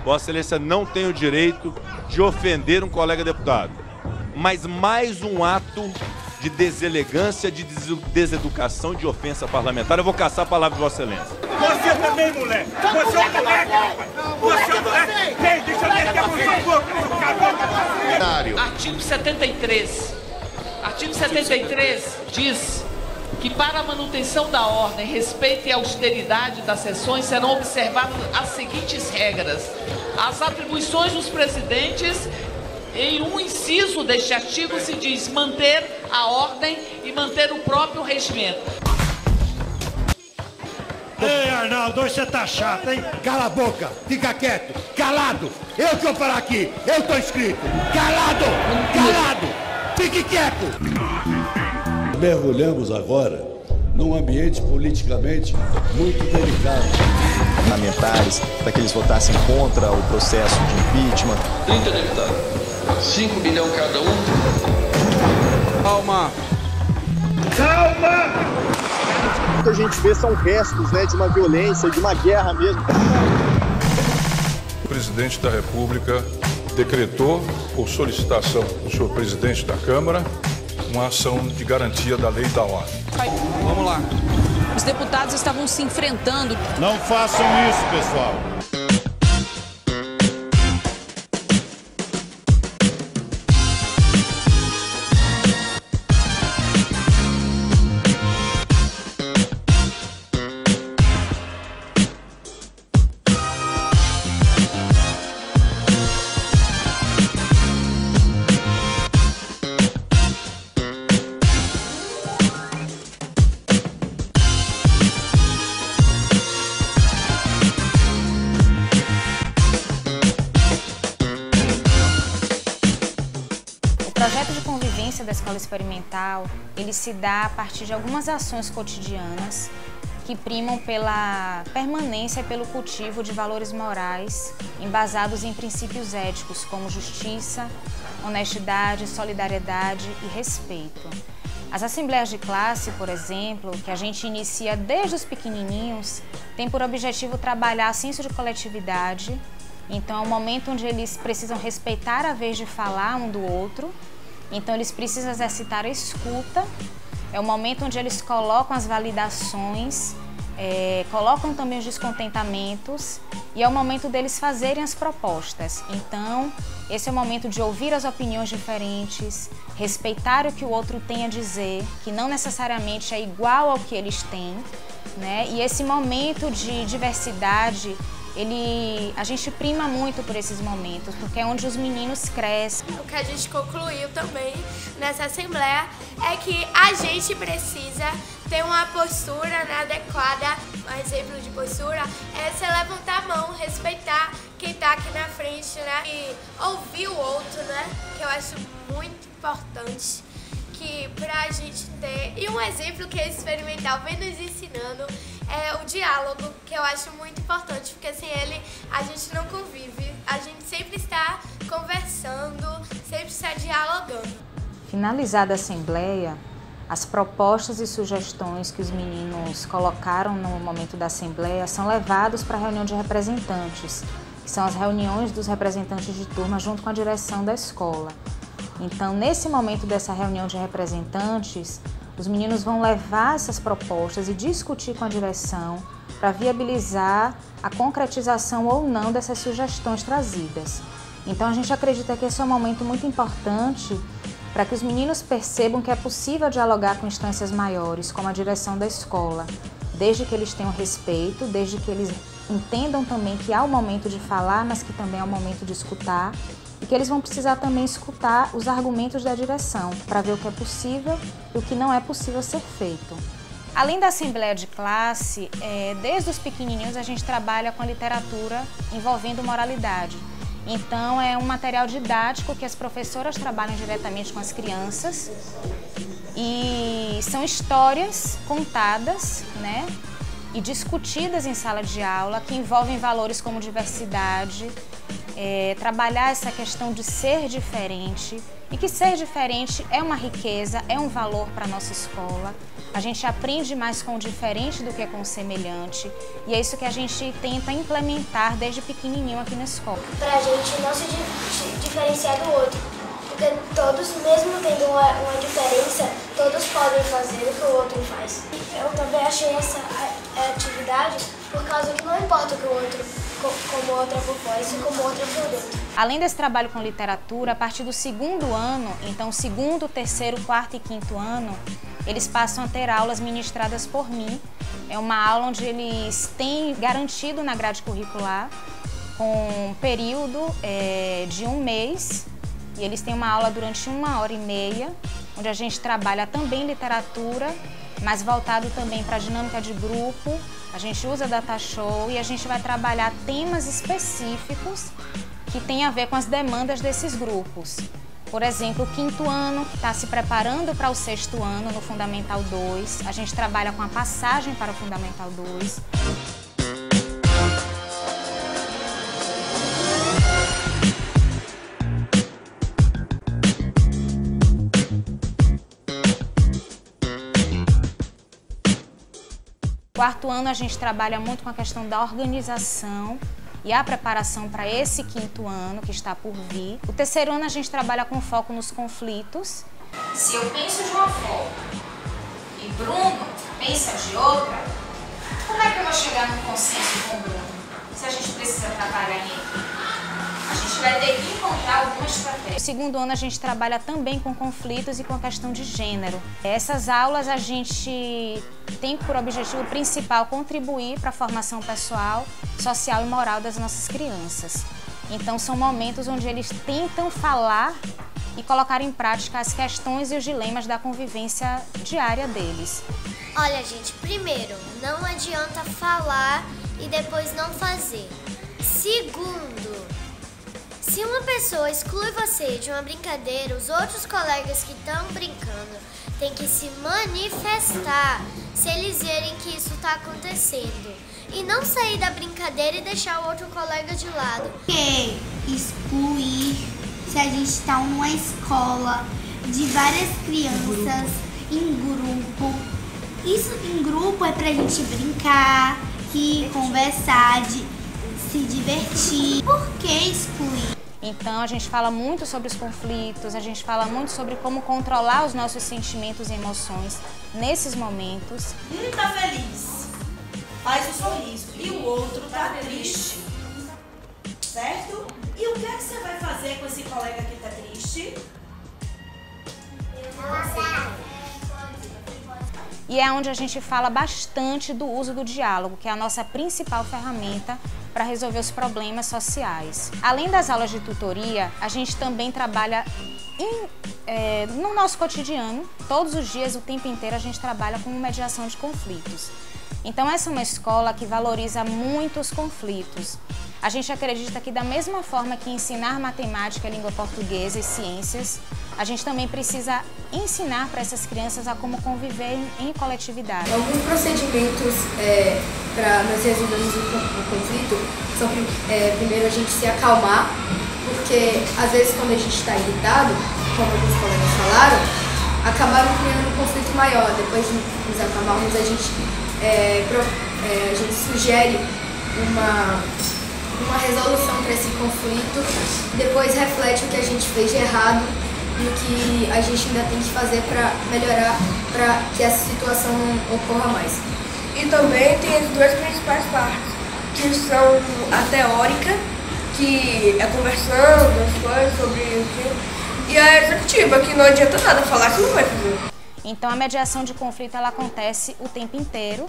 Vossa Excelência não tem o direito de ofender um colega deputado. Mas mais um ato de deselegância, de deseducação, de ofensa parlamentar. Eu vou caçar a palavra de Vossa Excelência. Você também, moleque! Você é um moleque, rapaz! Você é um moleque! Vem, deixa eu meter a mão no boca! Artigo 73. Artigo 73 diz que para a manutenção da ordem, respeito e austeridade das sessões serão observadas as seguintes regras. As atribuições dos presidentes, em um inciso deste artigo se diz manter a ordem e manter o próprio regimento. Ei, Arnaldo, hoje você tá chato, hein? Cala a boca, fica quieto, calado. Eu que vou parar aqui, eu tô inscrito. Calado, calado, fique quieto. Mergulhamos agora num ambiente politicamente muito delicado. Parlamentares, para que eles votassem contra o processo de impeachment. 30 deputados, 5 bilhões cada um. Calma! Calma! O que a gente vê são restos, né, de uma violência, de uma guerra mesmo. O presidente da República decretou, por solicitação do senhor presidente da Câmara, uma ação de garantia da lei e da ordem. Vamos lá. Os deputados estavam se enfrentando. Não façam isso, pessoal. O projeto de convivência da escola experimental, ele se dá a partir de algumas ações cotidianas que primam pela permanência e pelo cultivo de valores morais embasados em princípios éticos como justiça, honestidade, solidariedade e respeito. As assembleias de classe, por exemplo, que a gente inicia desde os pequenininhos, tem por objetivo trabalhar senso de coletividade. Então é um momento onde eles precisam respeitar a vez de falar um do outro. Então eles precisam exercitar a escuta. É o momento onde eles colocam as validações, colocam também os descontentamentos e é o momento deles fazerem as propostas. Então, esse é o momento de ouvir as opiniões diferentes, respeitar o que o outro tem a dizer, que não necessariamente é igual ao que eles têm, né? E esse momento de diversidade, a gente prima muito por esses momentos, porque é onde os meninos crescem. O que a gente concluiu também nessa assembleia é que a gente precisa ter uma postura, né, adequada. Um exemplo de postura é você levantar a mão, respeitar quem está aqui na frente, né, e ouvir o outro, né, que eu acho muito importante que pra gente ter. E um exemplo que esse experimental vem nos ensinando é o diálogo, que eu acho muito importante, porque sem ele a gente não convive, a gente sempre está conversando, sempre está dialogando. Finalizada a assembleia, as propostas e sugestões que os meninos colocaram no momento da assembleia são levados para a reunião de representantes, que são as reuniões dos representantes de turma junto com a direção da escola. Então, nesse momento dessa reunião de representantes, os meninos vão levar essas propostas e discutir com a direção para viabilizar a concretização ou não dessas sugestões trazidas. Então, a gente acredita que esse é um momento muito importante para que os meninos percebam que é possível dialogar com instâncias maiores, como a direção da escola, desde que eles tenham respeito, desde que eles entendam também que há o momento de falar, mas que também há o momento de escutar, e que eles vão precisar também escutar os argumentos da direção para ver o que é possível e o que não é possível ser feito. Além da assembleia de classe, desde os pequenininhos a gente trabalha com a literatura envolvendo moralidade. Então é um material didático que as professoras trabalham diretamente com as crianças e são histórias contadas, né, e discutidas em sala de aula que envolvem valores como diversidade, trabalhar essa questão de ser diferente e que ser diferente é uma riqueza, é um valor para a nossa escola. A gente aprende mais com o diferente do que com o semelhante. E é isso que a gente tenta implementar desde pequenininho aqui na escola. Pra gente não se diferenciar do outro. Porque todos, mesmo tendo uma diferença, todos podem fazer o que o outro faz. Eu também achei essa atividade por causa que não importa o que o outro, como o outro é por fora, e como o outro é por dentro. Além desse trabalho com literatura, a partir do 2º ano, então 2º, 3º, 4º e 5º ano, eles passam a ter aulas ministradas por mim. É uma aula onde eles têm garantido na grade curricular com um período de 1 mês. E eles têm uma aula durante 1h30, onde a gente trabalha também literatura, mas voltado também para a dinâmica de grupo. A gente usa data show e a gente vai trabalhar temas específicos que têm a ver com as demandas desses grupos. Por exemplo, o 5º ano, que está se preparando para o 6º ano no Fundamental 2. A gente trabalha com a passagem para o Fundamental 2. No 4º ano, a gente trabalha muito com a questão da organização e a preparação para esse 5º ano que está por vir. O 3º ano a gente trabalha com foco nos conflitos. Se eu penso de uma forma e Bruno pensa de outra, como é que eu vou chegar num consenso com o Bruno? Se a gente precisa trabalhar em equipe, a gente vai ter que encontrar alguma estratégia. No 2º ano a gente trabalha também com conflitos e com a questão de gênero. Essas aulas a gente tem por objetivo principal contribuir para a formação pessoal, social e moral das nossas crianças. Então são momentos onde eles tentam falar e colocar em prática as questões e os dilemas da convivência diária deles. Olha, gente, primeiro, não adianta falar e depois não fazer. Segundo, se uma pessoa exclui você de uma brincadeira, os outros colegas que estão brincando têm que se manifestar se eles verem que isso está acontecendo. E não sair da brincadeira e deixar o outro colega de lado. Que excluir se a gente está numa escola de várias crianças em grupo. Isso em grupo é pra gente brincar, rir, conversar, se divertir. Por que excluir? Então a gente fala muito sobre os conflitos, a gente fala muito sobre como controlar os nossos sentimentos e emoções nesses momentos. Um tá feliz, faz um sorriso, e o outro tá triste, certo? E o que é que você vai fazer com esse colega que tá triste? E é onde a gente fala bastante do uso do diálogo, que é a nossa principal ferramenta para resolver os problemas sociais. Além das aulas de tutoria, a gente também trabalha no nosso cotidiano. Todos os dias, o tempo inteiro, a gente trabalha com mediação de conflitos. Então essa é uma escola que valoriza muito os conflitos. A gente acredita que da mesma forma que ensinar matemática, língua portuguesa e ciências, a gente também precisa ensinar para essas crianças a como conviver em coletividade. Alguns procedimentos para nós resolvermos o conflito são, primeiro, a gente se acalmar, porque às vezes quando a gente está irritado, como alguns colegas falaram, acabaram criando um conflito maior. Depois de nos acalmarmos, a gente sugere uma resolução para esse conflito, depois reflete o que a gente fez de errado e o que a gente ainda tem que fazer para melhorar, para que essa situação não ocorra mais. E também tem as duas principais partes, que são a teórica, que é conversando as coisas sobre o que, e a executiva, que não adianta nada falar que não vai fazer. Então a mediação de conflito ela acontece o tempo inteiro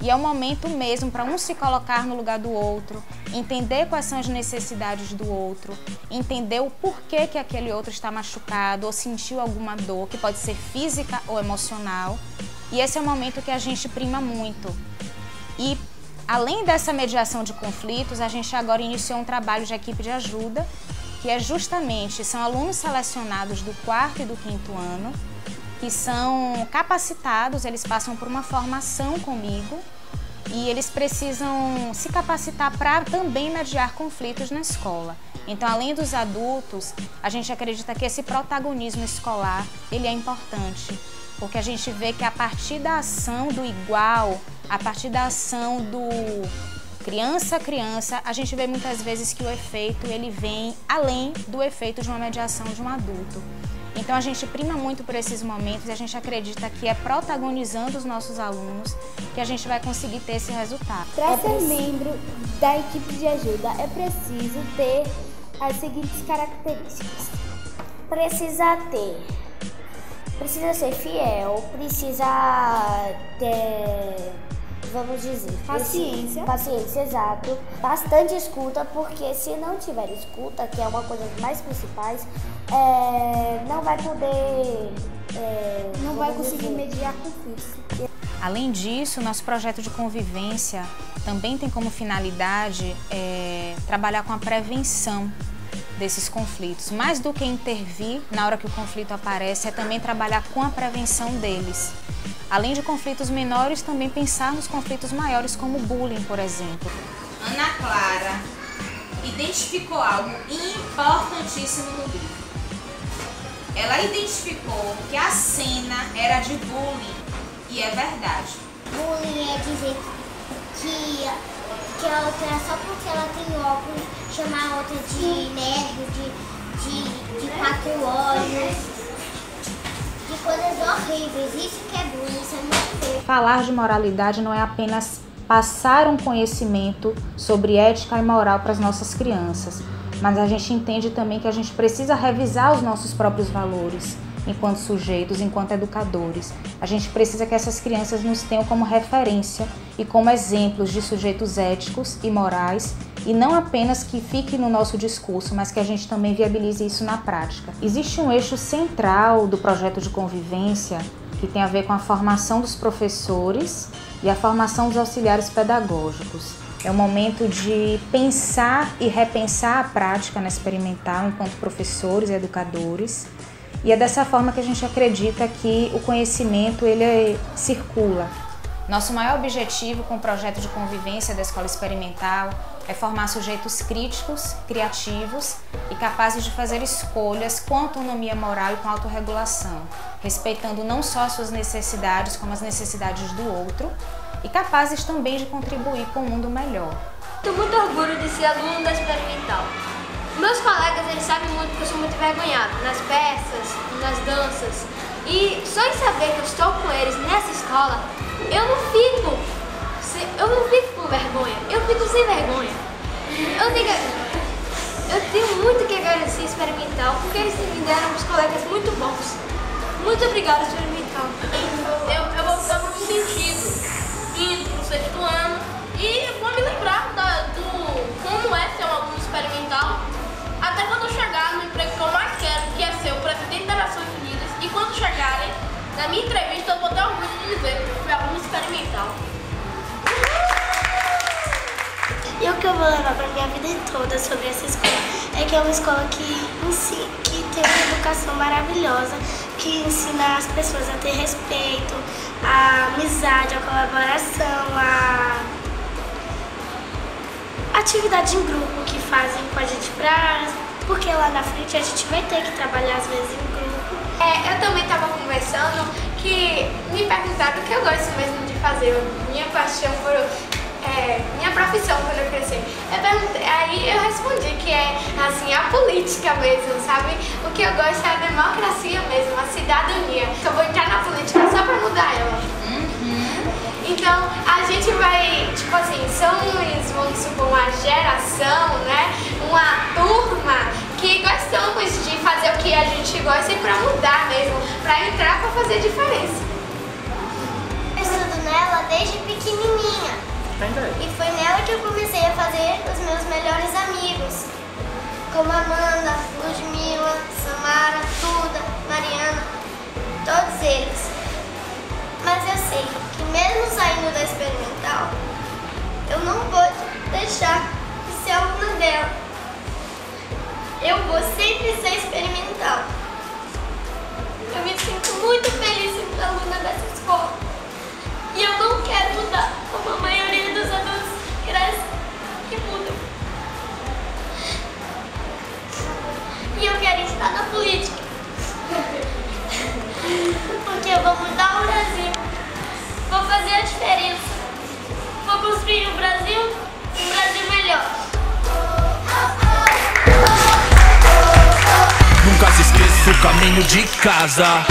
e é o momento mesmo para um se colocar no lugar do outro, entender quais são as necessidades do outro, entender o porquê que aquele outro está machucado ou sentiu alguma dor, que pode ser física ou emocional. E esse é o momento que a gente prima muito. E além dessa mediação de conflitos, a gente agora iniciou um trabalho de equipe de ajuda, que é justamente, são alunos selecionados do 4º e do 5º ano, que são capacitados, eles passam por uma formação comigo e eles precisam se capacitar para também mediar conflitos na escola. Então, além dos adultos, a gente acredita que esse protagonismo escolar, ele é importante, porque a gente vê que a partir da ação do igual, a partir da ação do criança a criança, a gente vê muitas vezes que o efeito, ele vem além do efeito de uma mediação de um adulto. Então, a gente prima muito por esses momentos e a gente acredita que é protagonizando os nossos alunos que a gente vai conseguir ter esse resultado. Para ser membro da equipe de ajuda, é preciso ter as seguintes características. Precisa ser fiel, precisa ter, vamos dizer, paciência, exato. Bastante escuta, porque se não tiver escuta, que é uma coisa das mais principais, não vai poder, não vai conseguir mediar conflitos. Além disso, nosso projeto de convivência também tem como finalidade trabalhar com a prevenção desses conflitos. Mais do que intervir na hora que o conflito aparece, é também trabalhar com a prevenção deles. Além de conflitos menores, também pensar nos conflitos maiores, como o bullying, por exemplo. Ana Clara identificou algo importantíssimo no livro. Ela identificou que a cena era de bullying, e é verdade. Bullying é dizer que a outra, só porque ela tem óculos, chamar a outra de nerd, de quatro olhos, de coisas horríveis. Isso que é bullying, isso é muito feio. Falar de moralidade não é apenas passar um conhecimento sobre ética e moral para as nossas crianças, mas a gente entende também que a gente precisa revisar os nossos próprios valores enquanto sujeitos, enquanto educadores. A gente precisa que essas crianças nos tenham como referência e como exemplos de sujeitos éticos e morais, e não apenas que fique no nosso discurso, mas que a gente também viabilize isso na prática. Existe um eixo central do projeto de convivência que tem a ver com a formação dos professores e a formação dos auxiliares pedagógicos. É um momento de pensar e repensar a prática na experimental enquanto professores e educadores. E é dessa forma que a gente acredita que o conhecimento ele circula. Nosso maior objetivo com o projeto de convivência da Escola Experimental é formar sujeitos críticos, criativos e capazes de fazer escolhas com autonomia moral e com autorregulação, respeitando não só as suas necessidades, como as necessidades do outro, e capazes também de contribuir com um mundo melhor. Tenho muito orgulho de ser aluno da Experimental. Meus colegas, eles sabem muito que eu sou muito envergonhada nas peças, nas danças. E só em saber que eu estou com eles nessa escola, eu não fico com vergonha, eu fico sem vergonha. Eu tenho muito que agradecer a Experimental, porque eles me deram uns colegas muito bons. Muito obrigada, Experimental. Eu vou ficar muito sentido indo pro sexto ano e vou me lembrar como é ser um aluno experimental. Até quando eu chegar no emprego que eu mais quero, que é ser o presidente das Nações Unidas, e quando chegarem na minha entrevista, eu vou ter orgulho de dizer que eu fui aluno experimental. E o que eu vou levar para minha vida toda sobre essa escola é que é uma escola que tem uma educação maravilhosa, que ensina as pessoas a ter respeito, a amizade, a colaboração, a atividade em grupo que fazem com a gente, porque lá na frente a gente vai ter que trabalhar às vezes em grupo. Eu também estava conversando que me perguntaram o que eu gosto mesmo de fazer, minha paixão por minha profissão quando eu crescer. Aí eu respondi que é assim, a política mesmo, sabe? O que eu gosto é a democracia mesmo, a cidadania. Eu vou entrar na política só para mudar ela. Então, a gente vai, tipo assim, somos, vamos supor, uma geração, né? Uma turma que gostamos de fazer o que a gente gosta e pra mudar mesmo, pra entrar pra fazer diferença. Eu estudo nela desde pequenininha. E foi nela que eu comecei a fazer os meus melhores amigos, como Amanda, Ludmila, Samara, Duda, Mariana, todos eles. Mas eu sei que mesmo saindo da experimental, eu não vou deixar de ser aluna dela. Eu vou sempre ser experimental. Eu me sinto muito feliz em ser aluna dessa escola. E eu não quero mudar como a maioria dos adultos crescem e mudam. nosso caminho de casa.